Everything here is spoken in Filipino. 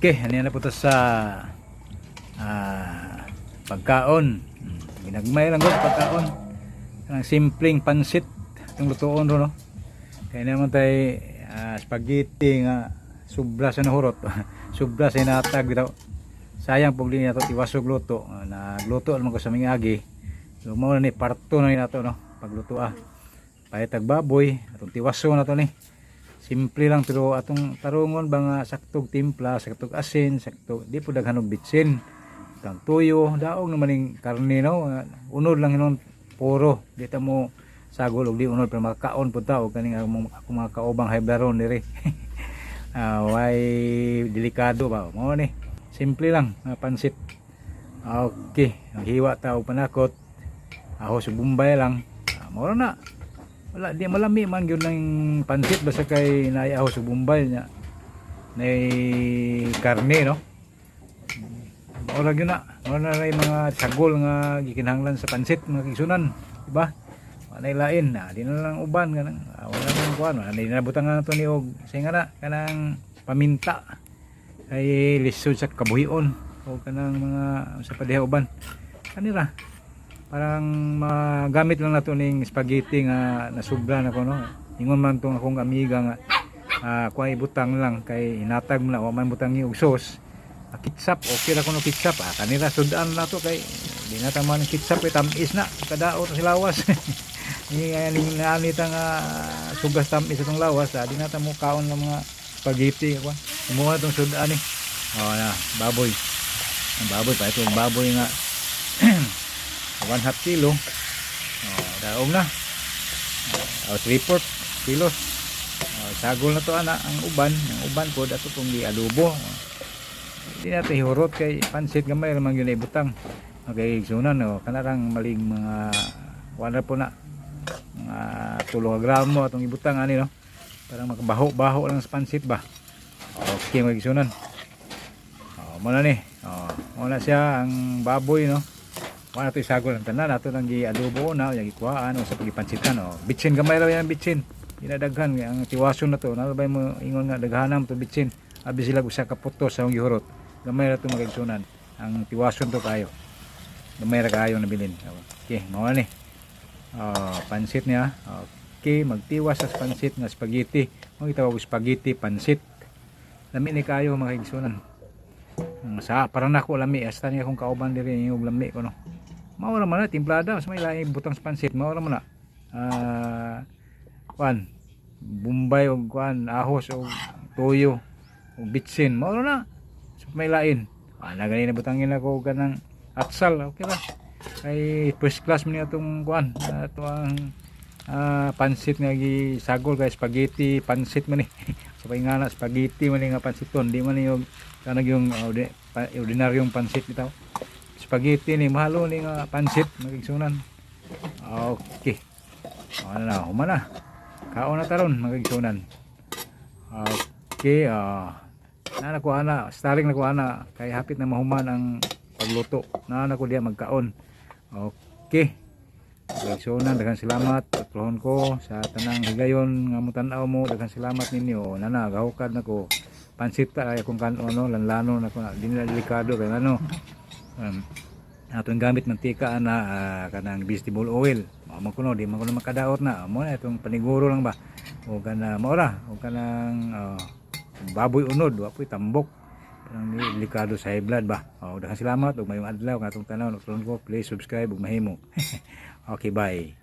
Okay, ano na po ito sa pagkaon. Ginagmay lang ko pagkaon. Ang simpleng pansit itong lutuon ro, no. Kaya naman tayo spaghetti nga sobra sa nahurot. Sobra sa inatag daw. Sayang pag di nato tiwasog luto. Nagluto naman ko sa mga agi. Lumaw na ni parto na nato, no. Pagluto pahitag baboy atong tiwaso na to ni. Simple lang pero atong tarungon ba nga saktog timpla, saktog asin, saktog di po daghanog bitsin. Kang tuyo, daog naman ning karne, no. Unod lang hinon puro. Di ta mo sagol og di unod pero makakaon pud ta og kaning ako mga kaubang heblaron diri. Way delikado ba mo ni. Simple lang pansit. Okay, hiwa ta og panakot. Ahos Bombay lang. Mao na. Wala di malami man gyud ng pansit basta kay naiaho sa Bombay nya nay karne, no. Ora gyud na ray mga sagol nga gikinahanglan sa pansit mga kigsunan, di ba? Anay lain di na lang uban kanang wala nang kuan ani nabutang nga to ni og singana kanang paminta kay lisod sa kabuhion o kanang mga sa padiha uban kanira. Parang magamit lang nato ning spaghetti nga nasubra na ko, no. Ingon man tong akong amiga nga kuha ibutang lang kay hinatag mo na wa man butang og sauce. Ketchup okay ra kuno ketchup kanira sudan na to kay di na ta man ketchup tamis na kadaot sa lawas. Ni ani ta nga sugas tamis itong lawas di na ta mo kaon ng mga spaghetti ko. Kumuha tong sudan ni. Na baboy. Ang baboy pa ito baboy nga 1/2 kilo. Daog na. 3/4 kilos. Sagol na to ang uban ko dato kung di adobo. Di na hurot kay pansit gamay ra man gyud ibutang. Okay, sunan kanarang maling mga wala po na mga 3 gramo atong ibutang ani, no. Parang makabaho-baho lang sa pansit ba. Okay, magisunan. Mo na ni. Mo na siya ang baboy, no. Wala ito isagol ang tanan nato nang gi-adobo na yung ikuhaan o sa pagipansitan, bitsin gamay raw yan bitsin dinadaghan ang tiwason na to nalabay mo ingon nga daghanam to bitsin abi sila usa ka putos sa gihurot gamay ra to magigsunan ang tiwason to kayo gamay ra kayo nabilin. Okay, mao ni pansit niya. Okay, magtiwas sa pansit nga spaghetti mo gitawag spaghetti pansit lami ni kayo mga igsunan sa para nako lami hasta niya kung kauban diri yung lami ko, no. Maura man na timplada mas may laing butang sa pansit maura man na kuan Bombay og kuan ahos og toyo og bitsin maura na so may lain na gani na butangin ako kanang atsal okay ra kay first class man atong kuan ato ang pansit nga gisagol kay spaghetti pansit man ni. Sabay nga na spaghetti man nga pansiton di man yung kanang yung ordinaryong pansit bitaw. Spaghetti ni mahalo ni nga pansit magigsunan. Okay. Na humana. Kaon na taron magigsunan. Okay, nakuha na, starring nakuha na kay hapit na mahuman ang pagluto. Nakuha diya magkaon. Okay. Magigsunan, daghang salamat patron ko sa tanang higayon nga mutan-aw mo, daghang salamat ninyo. Gahukad nako. Pansit ta kung kano lanlano na ko na di na delikado kay ano atong gamit mantika na kanang vegetable oil mo kuno di man kuno makadaot na mo na itong paniguro lang ba o kana maura o kanang baboy unod wa puy tambok kanang delikado sa high blood ba. Daghang salamat ug mayong adlaw nga atong tanaw ko, please subscribe ug mahimo. Okay, bye.